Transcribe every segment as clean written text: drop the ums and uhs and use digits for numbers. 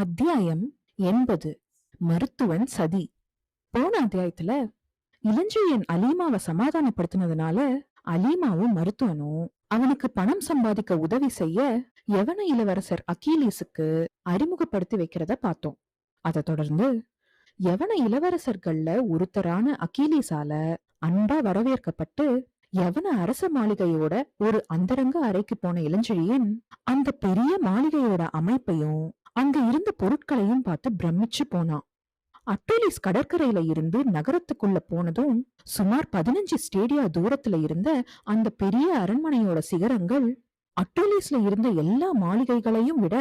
அத்தியாயம் 80. மருத்துவன் சதி. போன அத்தியாயத்துல இளஞ்செழியன் அலீமாவை சமாதானப்படுத்தினதுனால அலீமாவும் மருத்துவனும் அவனுக்கு பணம் சம்பாதிக்க உதவி செய்ய யவன இளவரசர் அக்கீலீஸுக்கு அறிமுகப்படுத்தி வைக்கிறத பார்த்தோம். அதை தொடர்ந்து யவன இளவரசர்கள்ல ஒருத்தரான அக்கீலீஸால அன்பா வரவேற்கப்பட்டு யவன அரச மாளிகையோட ஒரு அந்தரங்க அறைக்கு போன இளஞ்செழியன் அந்த பெரிய மாளிகையோட அமைப்பையும் அங்க இருந்த பொருட்களையும் பார்த்து பிரமிச்சு போனான். அட்டோலிஸ் கடற்கரையில இருந்து நகரத்துக்குள்ள போனதும் சுமார் 15 ஸ்டேடியா தூரத்துல இருந்த அந்த பெரிய அரண்மனையோட சிகரங்கள் அட்டோலிஸ்ல இருந்த எல்லா மாளிகைகளையும் விட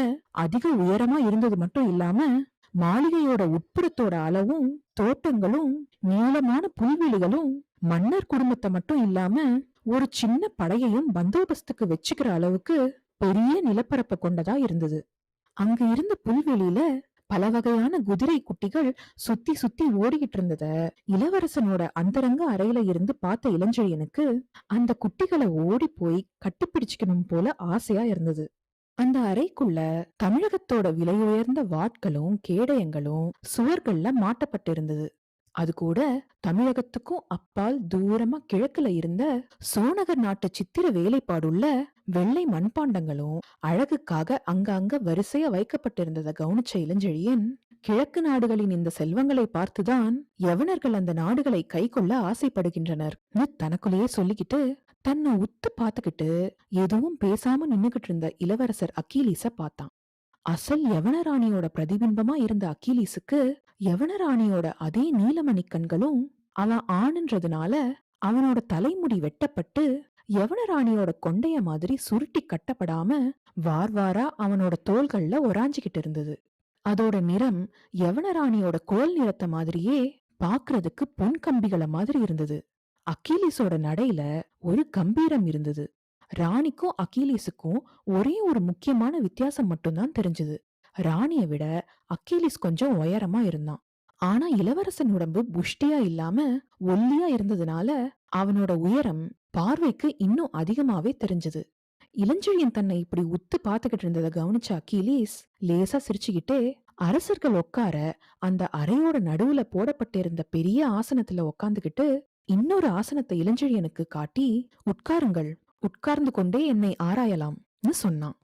அதிக உயரமா இருந்தது மட்டும் இல்லாம மாளிகையோட உட்புறத்தோட அளவும் தோட்டங்களும் நீளமான புல்வெளிகளும் மன்னர் குடும்பத்தை மட்டும் இல்லாம ஒரு சின்ன படையையும் பந்தோபஸ்துக்கு வச்சுக்கிற அளவுக்கு பெரிய நிலப்பரப்பை கொண்டதா இருந்தது. அங்க இருந்த புல்வெளியில பல வகையான குதிரை குட்டிகள் சுத்தி சுத்தி ஓடிக்கிட்டு இருந்தத இளவரசனோட அந்தரங்க அறையில இருந்து பார்த்த இளஞ்செழியனுக்கு அந்த குட்டிகளை ஓடி போய் கட்டுப்பிடிச்சுக்கணும் போல ஆசையா இருந்தது. அந்த அறைக்குள்ள தமிழகத்தோட விலையுயர்ந்த வாட்களும் கேடயங்களும் சுவர்கள்ல மாட்டப்பட்டிருந்தது. அது கூட தமிழகத்துக்கும் அப்பால் தூரமா கிழக்குல இருந்த சோனகர் நாட்டு சித்திர வேலைப்பாடுள்ள வெள்ளை மண்பாண்டங்களும் அழகுக்காக அங்க வரிசையா வைக்கப்பட்டிருந்ததை கவனிச்ச இளஞ்செழியன் கிழக்கு நாடுகளின் இந்த செல்வங்களை பார்த்துதான் யவனர்கள் அந்த நாடுகளை கை கொள்ள ஆசைப்படுகின்றனர் தனக்குள்ளேயே சொல்லிக்கிட்டு தன்னை உத்து பாத்துக்கிட்டு எதுவும் பேசாம நின்னுகிட்டு இருந்த இளவரசர் அக்கீலீஸ பார்த்தான். அசல் யவனராணியோட பிரதிபிம்பமா இருந்த அக்கீலீஸுக்கு யவனராணியோட அதே நீலமணி கண்களும் அவன் ஆணுன்றதுனால அவனோட தலைமுடி வெட்டப்பட்டு யவனராணியோட கொண்டைய மாதிரி சுருட்டி கட்டப்படாம வார்வாரா அவனோட தோள்கள்ல ஒராஞ்சிக்கிட்டு இருந்தது. அதோட நிறம் யவனராணியோட கோல் நிறத்த மாதிரியே பாக்குறதுக்கு பொன் கம்பிகளை மாதிரி இருந்தது. அக்கீலீஸோட நடையில ஒரு கம்பீரம் இருந்தது. ராணிக்கும் அக்கீலீஸுக்கும் ஒரே ஒரு முக்கியமான வித்தியாசம் மட்டும்தான் தெரிஞ்சது. ராணிய விட அக்கீலீஸ் கொஞ்சம் உயரமா இருந்தான். ஆனா இளவரசன் உடம்பு புஷ்டியா இல்லாம ஒல்லியா இருந்ததுனால அவனோட உயரம் பார்வைக்கு இன்னும் அதிகமாவே தெரிஞ்சது. இளஞ்செழியன் தன்னை இப்படி உத்து பாத்துக்கிட்டு இருந்ததை கவனிச்ச அக்கீலீஸ் லேசா சிரிச்சுக்கிட்டே அரசர்கள் உட்கார அந்த அறையோட நடுவுல போடப்பட்டிருந்த பெரிய ஆசனத்துல உட்காந்துகிட்டு இன்னொரு ஆசனத்தை இளஞ்செழியனுக்கு காட்டி, உட்காருங்கள், உட்கார்ந்து கொண்டே என்னை ஆராயலாம்னு சொன்னான்.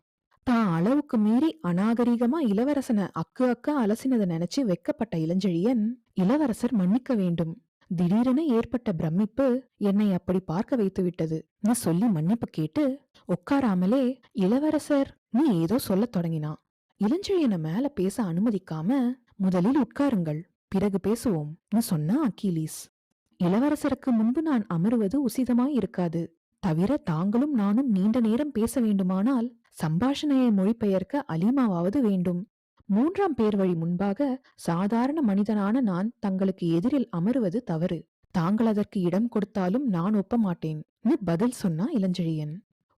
தான் அளவுக்கு மீறி அநாகரிகமா இளவரசனை அக்கா அலசினதை நினைச்சு வெக்கப்பட்ட இளஞ்செழியன், இளவரசர் மன்னிக்க வேண்டும், திடீரென ஏற்பட்ட பிரமிப்பு என்னை அப்படி பார்க்க வைத்து விட்டதுன்னு சொல்லி மன்னிப்பு கேட்டு உட்காராமலே இளவரசர் நீ ஏதோ சொல்ல தொடங்கினான். இளஞ்செழியனை மேல பேச அனுமதிக்காம முதலில் உட்காருங்கள், பிறகு பேசுவோம்னு சொன்னா அக்கீலீஸ். இளவரசருக்கு முன்பு நான் அமருவது உசிதமாய் இருக்காது. தவிர தாங்களும் நானும் நீண்ட நேரம் பேச வேண்டுமானால் சம்பாஷணையை மொழிபெயர்க்க அலீமாவாவது வேண்டும். 3ஆம் பேர் வழி முன்பாக சாதாரண மனிதனான நான் தங்களுக்கு எதிரில் அமருவது தவறு. தாங்கள் அதற்கு இடம் கொடுத்தாலும் நான் ஒப்ப மாட்டேன்னு பதில் சொன்னா இளஞ்செழியன்.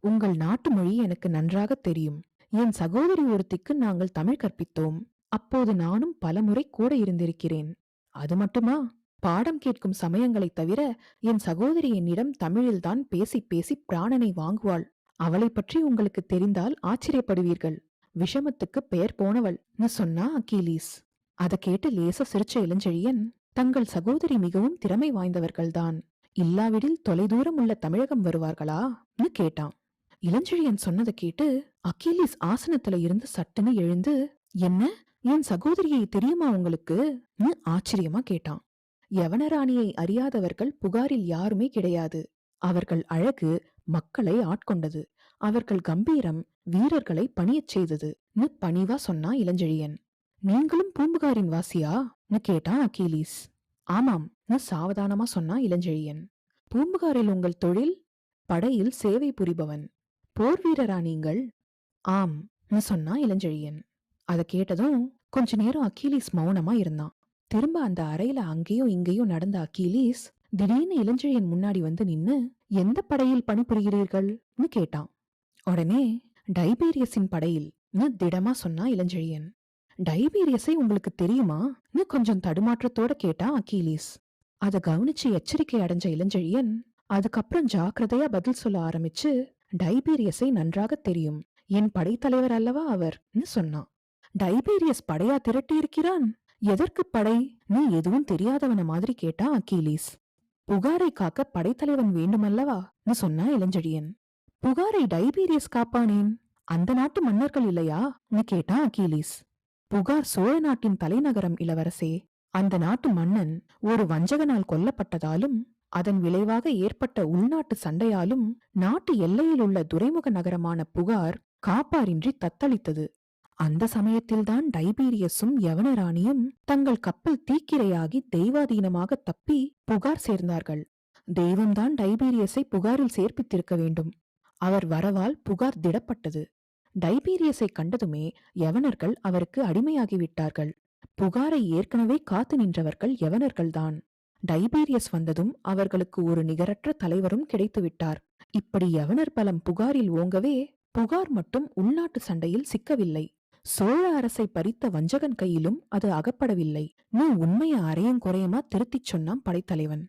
உங்கள் நாட்டு மொழி எனக்கு நன்றாக தெரியும். என் சகோதரி ஒருத்திக்கு நாங்கள் தமிழ் கற்பித்தோம். அப்போது நானும் பலமுறை கூட இருந்திருக்கிறேன். அது மட்டுமா, பாடம் கேட்கும் சமயங்களைத் தவிர என் சகோதரி என்னிடம் தமிழில்தான் பேசி பேசி பிராணனை வாங்குவாள். அவளை பற்றி உங்களுக்கு தெரிந்தால் ஆச்சரியப்படுவீர்கள். விஷமத்துக்கு பெயர் போனவள்னு சொன்னா அக்கீலீஸ். அதை கேட்டு லேசா சிரிச்ச இளஞ்செழியன், தங்கள் சகோதரி மிகவும் திறமை வாய்ந்தவர்கள்தான். இல்லாவிடில் தொலைதூரம் உள்ள தமிழகம் வருவார்களான்னு கேட்டான். இளஞ்செழியன் சொன்னதை கேட்டு அக்கீலீஸ் ஆசனத்துல இருந்து சட்டுன்னு எழுந்து, என்ன, என் சகோதரியை தெரியுமா உங்களுக்குன்னு ஆச்சரியமா கேட்டான். யவனராணியை அறியாதவர்கள் புகாரில் யாருமே கிடையாது. அவர்கள் அழகு மக்களை ஆட்கொண்டது. அவர்கள் கம்பீரம் வீரர்களை பணியச் செய்ததுன்னு பணிவா சொன்னா இளஞ்செழியன். நீங்களும் பூம்புகாரின் வாசியான்னு கேட்டான் அக்கீலீஸ். ஆமாம்னு சாவதானமா சொன்னா இளஞ்செழியன். பூம்புகாரில் உங்கள் தொழில்? படையில் சேவை புரிபவன். போர் வீரரா நீங்கள்? ஆம்னு சொன்னா இளஞ்செழியன். அதை கேட்டதும் கொஞ்ச நேரம் அக்கீலீஸ் மௌனமா இருந்தான். திரும்ப அந்த அறையில அங்கேயும் இங்கேயும் நடந்த அக்கீலீஸ் திடீர்னு இளஞ்செழியன் முன்னாடி வந்து நின்னு, எந்த படையில் பணிபுரிகிறீர்கள்னு கேட்டான். உடனே டைபீரியஸின் படையில்னு திடமா சொன்னா இளஞ்செழியன். டைபீரியஸை உங்களுக்கு தெரியுமான்னு கொஞ்சம் தடுமாற்றத்தோட கேட்டான் அக்கீலீஸ். அதை கவனிச்சு எச்சரிக்கை அடைஞ்ச இளஞ்செழியன் அதுக்கப்புறம் ஜாக்கிரதையா பதில் சொல்ல ஆரம்பிச்சு, டைபீரியஸை நன்றாக தெரியும், என் படைத்தலைவர் அல்லவா அவர்னு சொன்னான். டைபீரியஸ் படையா திரட்டி இருக்கிறான்? எதற்கு படை? நீ எதுவும் தெரியாதவன மாதிரி கேட்டா அக்கீலீஸ். புகாரை காக்க படைத்தலைவன் வேண்டுமல்லவா சொன்னா இளஞ்செழியன். புகாரை டைபீரியஸ் காப்பானேன்? அந்த நாட்டு மன்னர்கள் இல்லையா கேட்டா அக்கீலீஸ். புகார் சோழ நாட்டின் தலைநகரம் இளவரசே. அந்த நாட்டு மன்னன் ஒரு வஞ்சகனால் கொல்லப்பட்டதாலும் அதன் விளைவாக ஏற்பட்ட உள்நாட்டு சண்டையாலும் நாட்டு எல்லையில் உள்ள துறைமுக நகரமான புகார் காப்பாரின்றி தத்தளித்தது. அந்த சமயத்தில்தான் டைபீரியஸும் யவனராணியும் தங்கள் கப்பல் தீக்கிரையாகி தெய்வாதீனமாக தப்பி புகார் சேர்ந்தார்கள். தெய்வம்தான் டைபீரியஸை புகாரில் சேர்ப்பித்திருக்க வேண்டும். அவர் வரவால் புகார் திடப்பட்டது. டைபீரியஸை கண்டதுமே யவனர்கள் அவருக்கு அடிமையாகிவிட்டார்கள். புகாரை ஏற்கனவே காத்து நின்றவர்கள் யவனர்கள்தான். டைபீரியஸ் வந்ததும் அவர்களுக்கு ஒரு நிகரற்ற தலைவரும் கிடைத்துவிட்டார். இப்படி யவனர் பலம் புகாரில் ஓங்கவே புகார் மட்டும் உள்நாட்டு சண்டையில் சிக்கவில்லை. சோழ அரசை பறித்த வஞ்சகன் கையிலும் அது அகப்படவில்லை. நீ உண்மைய அரையும் குறையுமா திருத்திச் சொன்னான் படைத்தலைவன்.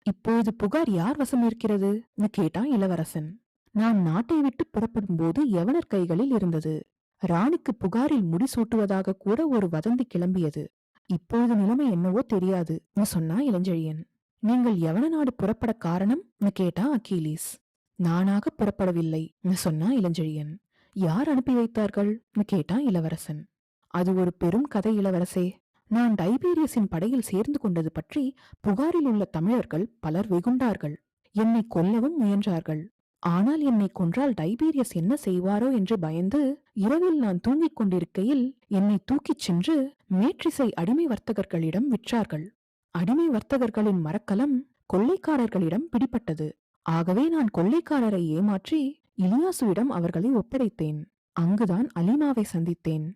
இப்போது புகார் யார் வசம் இருக்கிறது கேட்டான் இளவரசன். நான் நாட்டை விட்டு புறப்படும் போது யவனர் கைகளில் இருந்தது. ராணிக்கு புகாரில் முடிசூட்டுவதாக கூட ஒரு வதந்தி கிளம்பியது. இப்போது நிலைமை என்னவோ தெரியாது சொன்னா இளஞ்செழியன். நீங்கள் யவன நாடு புறப்பட காரணம் கேட்டான் அக்கீலீஸ். நானாக புறப்படவில்லை சொன்னா இளஞ்செழியன். யார் அனுப்பி வைத்தார்கள் கேட்டான் இளவரசன். அது ஒரு பெரும் கதை இளவரசே. நான் டைபீரியஸின் படையில் சேர்ந்து கொண்டது பற்றி புகாரில் உள்ள தமிழர்கள் பலர் வெகுண்டார்கள். என்னை கொல்லவும் முயன்றார்கள். ஆனால் என்னை கொன்றால் டைபீரியஸ் என்ன செய்வாரோ என்று பயந்து இரவில் நான் தூங்கிக் கொண்டிருக்கையில் என்னை தூக்கிச் சென்று மேற்றிசை அடிமை வர்த்தகர்களிடம் விற்றார்கள். அடிமை வர்த்தகர்களின் மரக்கலம் கொள்ளைக்காரர்களிடம் பிடிபட்டது. ஆகவே நான் கொள்ளைக்காரரை ஏமாற்றி இலியாசுவிடம் அவர்களை ஒப்படைத்தேன். அங்குதான் அலீமாவை சந்தித்தேன்.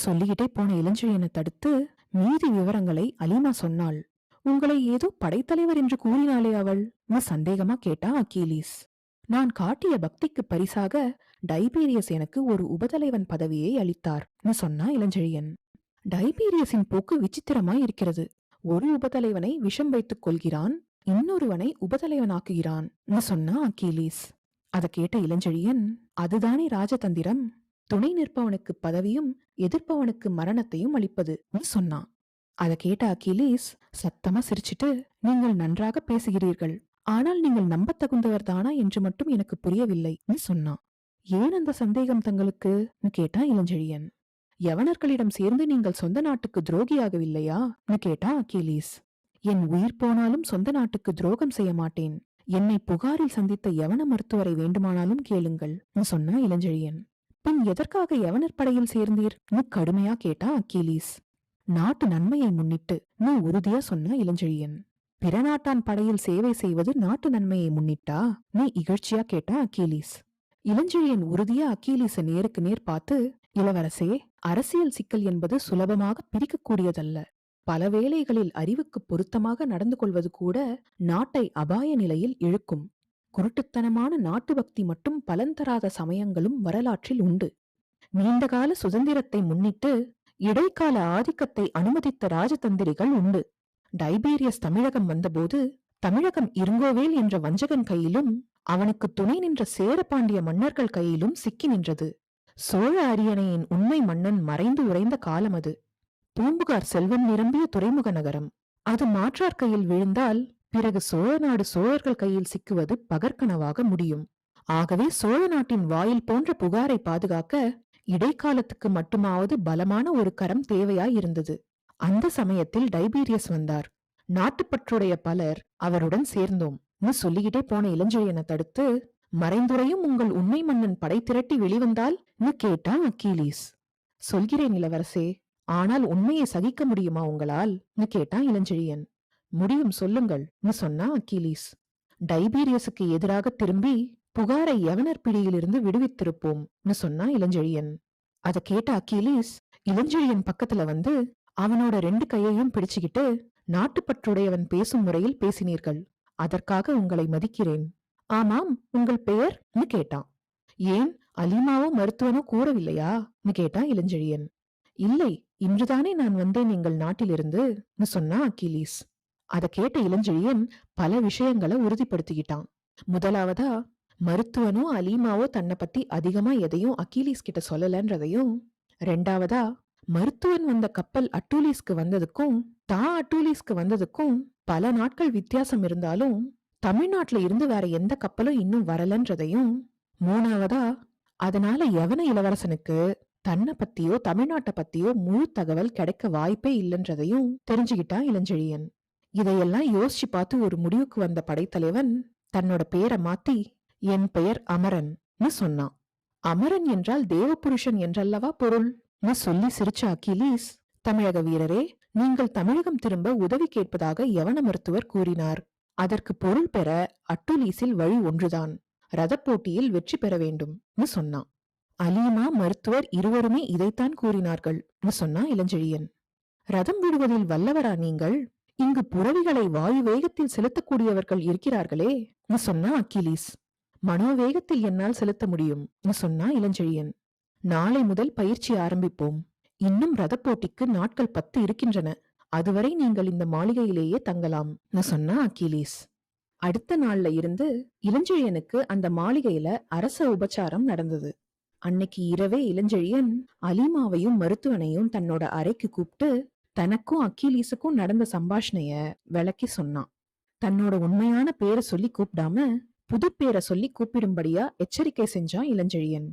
சொல்லிக்கிட்டே போன இளஞ்செழியனை தடுத்து மீதி விவரங்களை அலீமா சொன்னாள். உங்களை ஏதோ படைத்தலைவர் என்று கூறினாளே அவள் சந்தேகமா கேட்டா அக்கீலீஸ். நான் காட்டிய பக்திக்கு பரிசாக டைபீரியஸ் எனக்கு ஒரு உபதலைவன் பதவியை அளித்தார் சொன்னா இளஞ்செழியன். டைபீரியஸின் போக்கு விசித்திரமாய் இருக்கிறது. ஒரு உபதலைவனை விஷம் வைத்துக் கொள்கிறான், இன்னொருவனை உபதலைவனாக்குகிறான் சொன்னா அக்கீலீஸ். அதை கேட்ட இளஞ்செழியன், அதுதானே ராஜதந்திரம். துணை நிற்பவனுக்கு பதவியும் எதிர்ப்பவனுக்கு மரணத்தையும் அளிப்பது சொன்னான். அதை கேட்ட அக்கீலீஸ் சத்தமா சிரிச்சிட்டு, நீங்கள் நன்றாக பேசுகிறீர்கள். ஆனால் நீங்கள் நம்பத்தகுந்தவர் தானா என்று மட்டும் எனக்கு புரியவில்லை சொன்னான். ஏன் அந்த சந்தேகம் தங்களுக்கு கேட்டான் இளஞ்செழியன். யவனர்களிடம் சேர்ந்து நீங்கள் சொந்த நாட்டுக்கு துரோகியாகவில்லையா கேட்டா அக்கீலீஸ். என் உயிர் போனாலும் சொந்த நாட்டுக்கு துரோகம் செய்ய மாட்டேன். என்னை புகாரில் சந்தித்த யவன மருத்துவரை வேண்டுமானாலும் கேளுங்கள் சொன்னா இளஞ்செழியன். பின் எதற்காக யவனர் படையில் சேர்ந்தீர் கடுமையா கேட்டா அக்கீலீஸ். நாட்டு நன்மையை முன்னிட்டு உறுதியா சொன்னா இளஞ்செழியன். பிற நாட்டான் படையில் சேவை செய்வது நாட்டு நன்மையை முன்னிட்டா இகழ்ச்சியா கேட்டா அக்கீலீஸ். இளஞ்செழியன் உறுதியா அக்கீலீஸை நேருக்கு நேர் பார்த்து, இளவரசே, அரசியல் சிக்கல் என்பது சுலபமாக பிரிக்கக்கூடியதல்ல. பல வேளைகளில் அறிவுக்கு பொருத்தமாக நடந்து கொள்வது கூட நாட்டை அபாய நிலையில் இழுக்கும். குருட்டுத்தனமான நாட்டு பக்தி மட்டும் பலன் தராத சமயங்களும் வரலாற்றில் உண்டு. நீண்டகால சுதந்திரத்தை முன்னிட்டு இடைக்கால ஆதிக்கத்தை அனுமதித்த ராஜதந்திரிகள் உண்டு. டைபீரியஸ் தமிழகம் வந்தபோது தமிழகம் இருங்கோவேல் என்ற வஞ்சகன் கையிலும் அவனுக்கு துணை நின்ற சேரபாண்டிய மன்னர்கள் கையிலும் சிக்கி நின்றது. சோழ அரியணையின் உண்மை மன்னன் மறைந்து உறைந்த காலம் அது. பூம்புகார் செல்வம் நிரம்பிய துறைமுக நகரம். அது மாற்றார் கையில் விழுந்தால் பிறகு சோழ நாடு சோழர்கள் கையில் சிக்குவது பகற்கனவாக முடியும். ஆகவே சோழ நாட்டின் வாயில் போன்ற புகாரை பாதுகாக்க இடைக்காலத்துக்கு மட்டுமாவது பலமான ஒரு கரம் தேவையாயிருந்தது. அந்த சமயத்தில் டைபீரியஸ் வந்தார். நாட்டுப்பற்றுடைய பலர் அவருடன் சேர்ந்தோம் சொல்லிக்கிட்டே போன இளஞ்செழியனை தடுத்து, மறைந்துரையும் உங்கள் உண்மை மன்னன் படை திரட்டி வெளிவந்தால் கேட்டான் அக்கீலீஸ். சொல்கிறேன் இளவரசே, ஆனால் உண்மையை சகிக்க முடியுமா உங்களால் கேட்டான் இளஞ்செழியன். முடியும், சொல்லுங்கள் சொன்னா அக்கீலீஸ். டைபீரியஸுக்கு எதிராக திரும்பி புகாரை யவனர் பிடியிலிருந்து விடுவித்திருப்போம் சொன்னா இளஞ்செழியன். அதை கேட்ட அக்கீலீஸ் இளஞ்செழியன் பக்கத்துல வந்து அவனோட 2 கையையும் பிடிச்சுக்கிட்டு, நாட்டுப்பற்றுடையவன் பேசும் முறையில் பேசினீர்கள். அதற்காக உங்களை மதிக்கிறேன். ஆமாம், உங்கள் பெயர் கேட்டான். ஏன் அலீமாவோ மருத்துவனோ கூறவில்லையா கேட்டான் இளஞ்செழியன். இல்லை, இன்றுதானே நான் வந்தேன் எங்கள் நாட்டிலிருந்து சொன்னா அக்கீலீஸ். அதை கேட்ட இளஞ்செழியன் பல விஷயங்களை உறுதிப்படுத்திக்கிட்டான். முதலாவதா, மருத்துவனோ அலீமாவோ தன்னை பத்தி அதிகமா எதையும் அக்கீலீஸ் கிட்ட சொல்லலன்றதையும், 2வதா மருத்துவன் வந்த கப்பல் அட்டூலிஸ்க்கு வந்ததுக்கும் அட்டூலிஸ்க்கு வந்ததுக்கும் பல நாட்கள் வித்தியாசம் இருந்தாலும் தமிழ்நாட்டுல இருந்து வேற எந்த கப்பலும் இன்னும் வரலன்றதையும், மூணாவதா அதனால யவன இளவரசனுக்கு தன்னை பத்தியோ தமிழ்நாட்டை பத்தியோ முழு தகவல் கிடைக்க வாய்ப்பே இல்லைன்றதையும் தெரிஞ்சுக்கிட்டான் இளஞ்செழியன். இதையெல்லாம் யோசிச்சு பார்த்து ஒரு முடிவுக்கு வந்த படைத்தலைவன் தன்னோட பேரை மாத்தி என் பெயர் அமரன் சொன்னான். அமரன் என்றால் தேவபுருஷன் என்றல்லவா பொருள் சொல்லி சிரிச்ச அக்கிலீஸ், தமிழக வீரரே, நீங்கள் தமிழகம் திரும்ப உதவி கேட்பதாக யவன மருத்துவர் கூறினார். அதற்கு பொருள் பெற அட்டுலீஸில் வழி ஒன்றுதான், ரத போட்டியில் வெற்றி பெற வேண்டும் சொன்னான். அலீமா மருத்துவர் இருவருமே இதைத்தான் கூறினார்கள் சொன்னா இளஞ்செழியன். ரதம் விடுவதில் வல்லவரா நீங்கள்? இங்கு புறவிகளை வாயு வேகத்தில் செலுத்தக்கூடியவர்கள் இருக்கிறார்களே சொன்னா அக்கிலீஸ். மனோவேகத்தில் என்னால் செலுத்த முடியும் சொன்னா இளஞ்செழியன். நாளை முதல் பயிற்சி ஆரம்பிப்போம். இன்னும் ரத போட்டிக்கு நாட்கள் 10 இருக்கின்றன. அதுவரை நீங்கள் இந்த மாளிகையிலேயே தங்கலாம் சொன்னா அக்கிலீஸ். அடுத்த நாள்ல இருந்து இளஞ்செழியனுக்கு அந்த மாளிகையில அரச உபச்சாரம் நடந்தது. அன்னைக்கு இரவே இளஞ்செழியன் அலீமாவையும் மருத்துவனையும் தன்னோட அறைக்கு கூப்பிட்டு தனக்கும் அக்கிலீஸுக்கும் நடந்த சம்பாஷணைய விளக்கி சொன்னான். தன்னோட உண்மையான பேரை சொல்லி கூப்பிடாம புது பேரை சொல்லி கூப்பிடும்படியா எச்சரிக்கை செஞ்சான் இளஞ்செழியன்.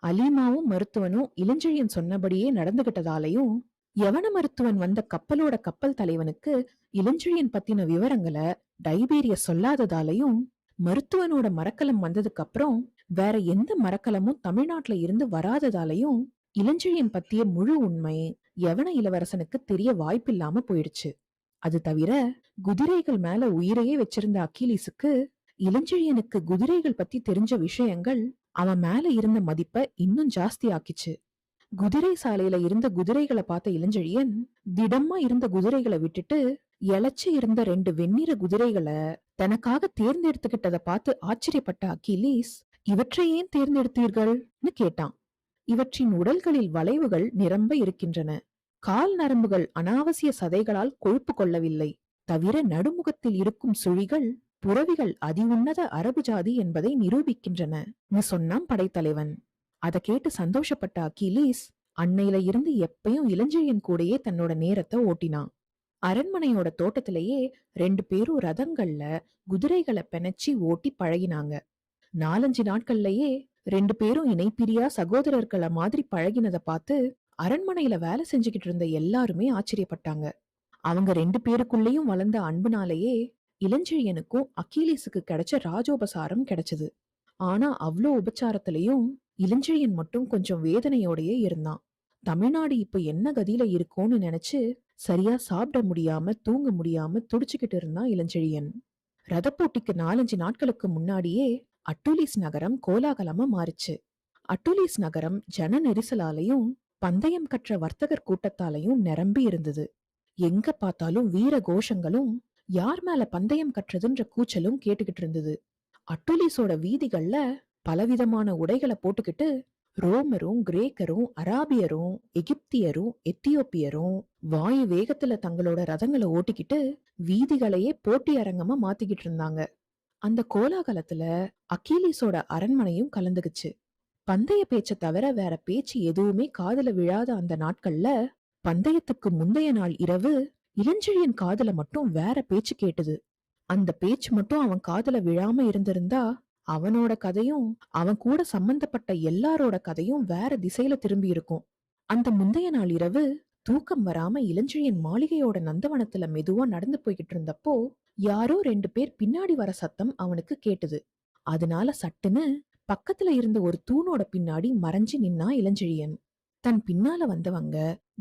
அலீமாவும் மருத்துவனும் இளஞ்செழியன் சொன்னபடியே நடந்துகிட்டதாலையும், யவன மருத்துவன் வந்த கப்பலோட கப்பல் தலைவனுக்கு இளஞ்செழியன் பத்தின விவரங்களை டைபீரிய சொல்லாததாலையும், மருத்துவனோட மரக்கலம் வந்ததுக்கு அப்புறம் வேற எந்த மரக்கலமும் தமிழ்நாட்டுல இருந்து வராததாலையும் இளஞ்செழியன் பத்திய முழு உண்மை யவன இளவரசனுக்கு தெரிய வாய்ப்பில்லாம போயிடுச்சு. அது தவிர குதிரைகள் மேல உயிரையே வச்சிருந்த அக்கிலீஸுக்கு இளஞ்செழியனுக்கு குதிரைகள் பத்தி தெரிஞ்ச விஷயங்கள் அவன் மேல இருந்த மதிப்பை இன்னும் ஜாஸ்தி ஆக்கிச்சு. குதிரை சாலையில இருந்த குதிரைகளை பார்த்த இளஞ்செழியன் திடமா இருந்த குதிரைகளை விட்டுட்டு இழைச்சு இருந்த 2 வெண்ணிற குதிரைகளை தனக்காக தேர்ந்தெடுத்துக்கிட்டதை பார்த்து ஆச்சரியப்பட்ட அக்கிலீஸ், இவற்றை ஏன் தேர்ந்தெடுத்தீர்கள்னு கேட்டான். இவற்றின் உடல்களில் வளைவுகள் நிரம்ப இருக்கின்றன. கால் நரம்புகள் அனாவசிய சதைகளால் கொழுப்பு கொள்ளவில்லை. தவிர நடுமுகத்தில் இருக்கும் சுழிகள் புறவிகள் அதி உன்னத அரபு ஜாதி என்பதை நிரூபிக்கின்றன சொன்னான் படைத்தலைவன். அதை கேட்டு சந்தோஷப்பட்ட அக்கிலீஸ் அன்னையில இருந்து எப்பயும் இளஞ்செழியன் கூடயே தன்னோட நேரத்தை ஓட்டினான். அரண்மனையோட தோட்டத்திலேயே 2 பேரும் ரதங்கள்ல குதிரைகளை பெனச்சி ஓட்டி பழகினாங்க. 4-5 நாட்கள்லயே 2 பேரும் இணைப்பிரியா சகோதரர்களை மாதிரி பழகினதை பார்த்து அரண்மனையில வேலை செஞ்சுக்கிட்டு இருந்த எல்லாருமே ஆச்சரியப்பட்டாங்க. அவங்க 2 பேருக்குள்ளேயும் வளர்ந்த அன்புனாலேயே இளஞ்செழியனுக்கும் அக்கிலீஸுக்கு கிடைச்ச ராஜோபசாரம் கிடைச்சது. ஆனா அவ்வளோ உபச்சாரத்திலையும் இளஞ்செழியன் மட்டும் கொஞ்சம் வேதனையோடயே இருந்தான். தமிழ்நாடு இப்ப என்ன கதியில இருக்கும்னு நினைச்சு சரியா சாப்பிட முடியாம தூங்க முடியாம துடிச்சுக்கிட்டு இருந்தான் இளஞ்செழியன். ரத போட்டிக்கு 4-5 நாட்களுக்கு முன்னாடியே அட்டுலீஸ் நகரம் கோலாகலமா மாறுச்சு. அட்டுலீஸ் நகரம் ஜன நெரிசலாலையும் பந்தயம் கற்ற வர்த்தகர் கூட்டத்தாலையும் நிரம்பி இருந்தது. எங்க பார்த்தாலும் வீர கோஷங்களும் யார் மேல பந்தயம் கற்றதுன்ற கூச்சலும் கேட்டுக்கிட்டு இருந்தது. அட்டுலீஸோட வீதிகள்ல பலவிதமான உடைகளை போட்டுக்கிட்டு ரோமரும் கிரேக்கரும் அராபியரும் எகிப்தியரும் எத்தியோப்பியரும் வாயு வேகத்துல தங்களோட ரதங்களை ஓட்டிக்கிட்டு வீதிகளையே போட்டி அரங்கமா மாத்திக்கிட்டு இருந்தாங்க. அந்த கோலாகலத்துல அக்கிலீஸோட அரண்மனையும் கலந்துக்குச்சு. பந்தய பேச்ச தவிர வேற பேச்சு எதுவுமே காதுல விழாத அந்த நாட்கள்ல பந்தயத்துக்கு முந்தைய நாள் இரவு இளஞ்செழியன் காதுல மட்டும் வேற பேச்சு கேட்டது. அந்த பேச்சு மட்டும் அவன் காதுல விழாம இருந்திருந்தா அவனோட கதையும் அவன் கூட சம்பந்தப்பட்ட எல்லாரோட கதையும் வேற திசையில திரும்பி இருக்கும். அந்த முந்தைய நாள் இரவு தூக்கம் வராம இளஞ்செழியன் மாளிகையோட நந்தவனத்துல மெதுவா நடந்து போய்கிட்டு இருந்தப்போ யாரோ 2 பேர் பின்னாடி வர சத்தம் அவனுக்கு கேட்டது. அதனால சட்டுன்னு பக்கத்துல இருந்த ஒரு தூணோட பின்னாடி மறைஞ்சு நின்னா இளஞ்செழியன். தன் பின்னால வந்தவங்க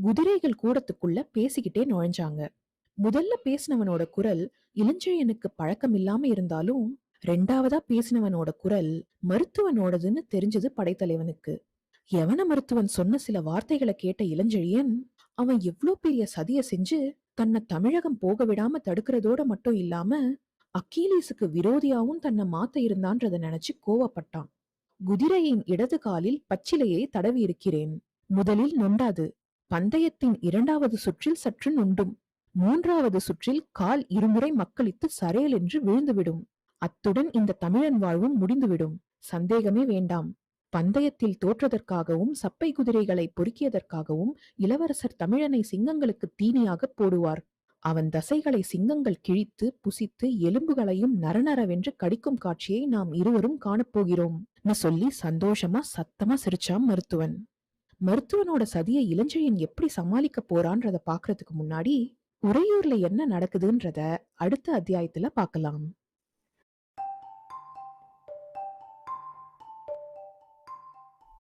குதிரைகள் கூடத்துக்குள்ள பேசிக்கிட்டே நுழைஞ்சாங்க. முதல்ல பேசினவனோட குரல் இளஞ்செழியனுக்கு பழக்கம் இல்லாம இருந்தாலும் 2ஆவதா பேசினவனோட குரல் மருத்துவனோடதுன்னு தெரிஞ்சது படைத்தலைவனுக்கு. யவன மருத்துவன் சொன்ன சில வார்த்தைகளை கேட்ட இளஞ்செழியன் அவன் எவ்வளோ பெரிய சதிய செஞ்சு தன்னை தமிழகம் போக விடாம தடுக்கிறதோட மட்டும் இல்லாம அக்கீலீஸுக்கு விரோதியாவும் தன்னை மாத்த இருந்தான்றத நினைச்சு கோவப்பட்டான். குதிரையின் இடது காலில் பச்சிலையை தடவி இருக்கிறேன். முதலில் நொண்டாது. பந்தயத்தின் 2ஆவது சுற்றில் சற்று நொண்டும். 3ஆவது சுற்றில் கால் இருமுறை மக்களித்து சரேல் என்று விழுந்துவிடும். அத்துடன் இந்த தமிழன் வாழ்வும் முடிந்துவிடும். சந்தேகமே வேண்டாம். பந்தயத்தில் தோற்றதற்காகவும் சப்பை குதிரைகளை பொறுக்கியதற்காகவும் இளவரசர் தமிழனை சிங்கங்களுக்கு தீனியாக போடுவார். அவன் தசைகளை சிங்கங்கள் கிழித்து புசித்து எலும்புகளையும் நரநரவென்று கடிக்கும் காட்சியை நாம் இருவரும் காணப்போகிறோம் சொல்லி சந்தோஷமா சத்தமா சிரிச்சான் மருத்துவன். மருத்துவனோட சதியை இளஞ்செழியன் எப்படி சமாளிக்க போறான்றத பாக்குறதுக்கு முன்னாடி உறையூர்ல என்ன நடக்குதுன்றத அடுத்த அத்தியாயத்துல பார்க்கலாம்.